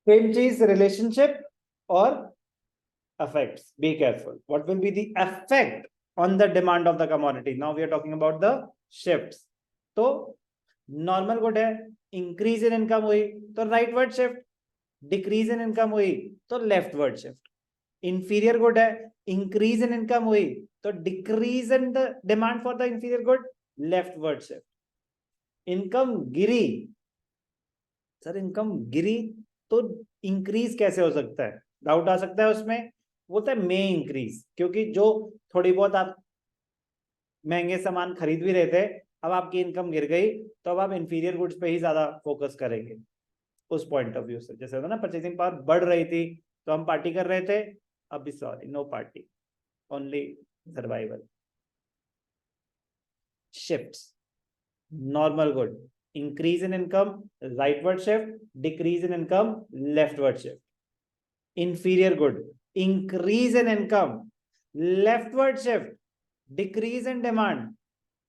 Same चीज relationship और effects. Be careful. What will be the effect on the demand of the commodity? Now we are talking about the shifts. तो normal good है, increase in income हुई तो rightward shift, decrease in income हुई तो leftward shift. Inferior good है, increase in income हुई तो decrease in the demand for the inferior good, leftward shift. Income गिरी, सर इनकम गिरी तो इंक्रीज कैसे हो सकता है, डाउट आ सकता है उसमें. बोलता है मे इंक्रीज, क्योंकि जो थोड़ी बहुत आप महंगे सामान खरीद भी रहे थे, अब आपकी इनकम गिर गई तो अब आप इंफीरियर गुड्स पे ही ज्यादा फोकस करेंगे उस पॉइंट ऑफ व्यू से. जैसे होता ना, परचेसिंग पावर बढ़ रही थी तो हम पार्टी कर रहे थे, अभी sorry no party, only survival. Shifts, normal good, increase in income rightward shift, decrease in income leftward shift. Inferior good, increase in income leftward shift, decrease in demand,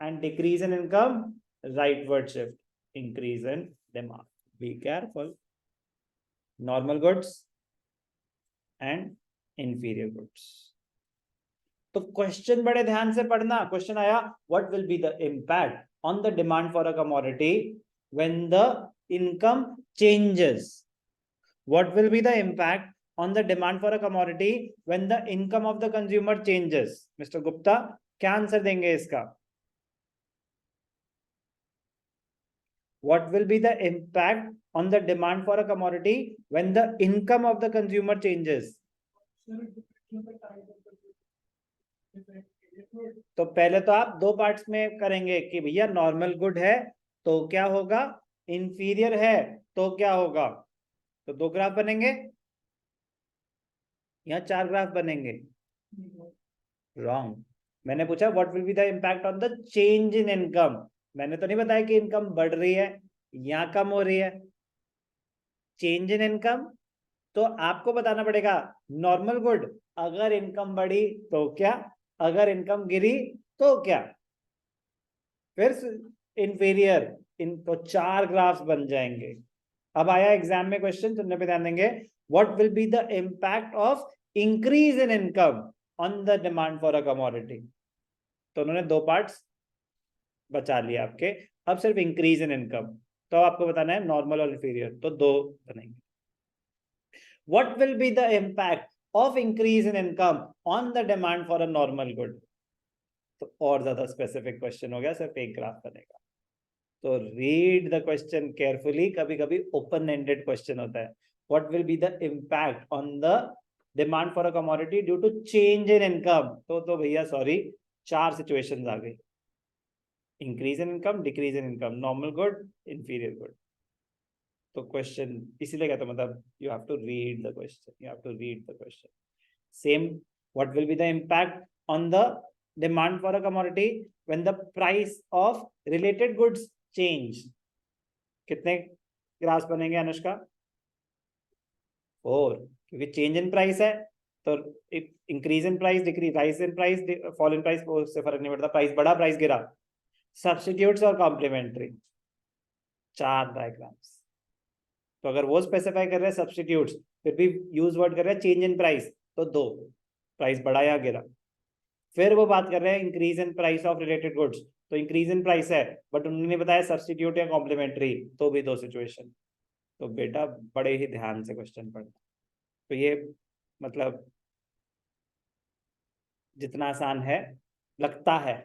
and decrease in income rightward shift, increase in demand. Be careful. Normal goods and inferior goods. तो question बड़े ध्यान से पढ़ना. Question आया, what will be the impact on the demand for a commodity when the income changes? What will be the impact on the demand for a commodity when the income of the consumer changes? Mr. Gupta, क्या answer देंगे इसका? What will be the impact on the demand for a commodity when the income of the consumer changes? तो पहले तो आप दो parts में करेंगे कि भैया नॉर्मल गुड है तो क्या होगा, इंफीरियर है तो क्या होगा. तो दो ग्राफ बनेंगे या चार ग्राफ बनेंगे? रॉन्ग. मैंने पूछा what will be the impact on the change in income. मैंने तो नहीं बताया कि इनकम बढ़ रही है या कम हो रही है. चेंज इन इनकम तो आपको बताना पड़ेगा नॉर्मल गुड, अगर इनकम बढ़ी तो क्या, अगर इनकम गिरी तो क्या. फिर इंफीरियर, इन तो चार ग्राफ्स बन जाएंगे. अब आया एग्जाम में क्वेश्चन, सुनने पे ध्यान देंगे. What will be the impact of increase in income on the demand for a commodity? तो उन्होंने दो पार्ट्स बचा लिया आपके. अब सिर्फ इंक्रीज इन इनकम, तो आपको बताना है नॉर्मल और इंफीरियर, तो दो बनेंगे. What will be the impact of increase in income on the demand for a normal good? तो और ज्यादा स्पेसिफिक क्वेश्चन हो गया, सिर्फ एक ग्राफ बनेगा. तो रीड द क्वेश्चन केयरफुली. कभी कभी ओपन एंडेड क्वेश्चन होता है. What will be the impact on the demand for a commodity due to change in income? तो भैया सॉरी, चार सिचुएशंस आ गई. Increase in income, decrease in income, normal good, inferior good. तो question इसीलिए कहता मतलब you have to read the question, you have to read the question. Same, what will be the impact on the demand for a commodity when the price of related goods change? कितने graphs बनेंगे अनुष्का? 4, क्योंकि change in price है तो increase in price, decrease, rise in price, fall in price, उससे फर्क नहीं पड़ता. Price बढ़ा, प्राइस गिरा. सब्स्टिट्यूट्स और कॉम्प्लीमेंट्री, 4 डायग्राम्स. तो अगर वो स्पेसिफाई कर रहे हैं सब्स्टिट्यूट्स, फिर भी यूज वर्ड कर रहे हैं चेंज इन प्राइस, तो 2, प्राइस बढ़ा या गिरा. फिर वो बात कर रहे हैं increase in price of related goods, तो इंक्रीज इन प्राइस है बट उन्होंने बताया सब्स्टिट्यूट या कॉम्प्लीमेंट्री, तो भी 2 सिचुएशन. तो बेटा बड़े ही ध्यान से क्वेश्चन पढ़ना. तो ये मतलब जितना आसान है लगता है,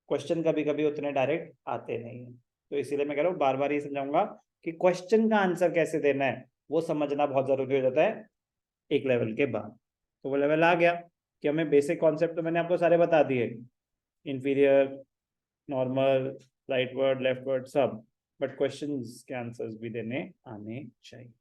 क्वेश्चन कभी कभी उतने डायरेक्ट आते नहीं है. तो इसीलिए मैं कह रहा हूँ बार बार ये समझाऊंगा कि क्वेश्चन का आंसर कैसे देना है वो समझना बहुत जरूरी हो जाता है एक लेवल के बाद. तो वो लेवल आ गया कि हमें बेसिक कॉन्सेप्ट तो मैंने आपको सारे बता दिए, inferior, normal, right word, left word, सब. बट क्वेश्चंस के आंसर्स भी देने आने चाहिए.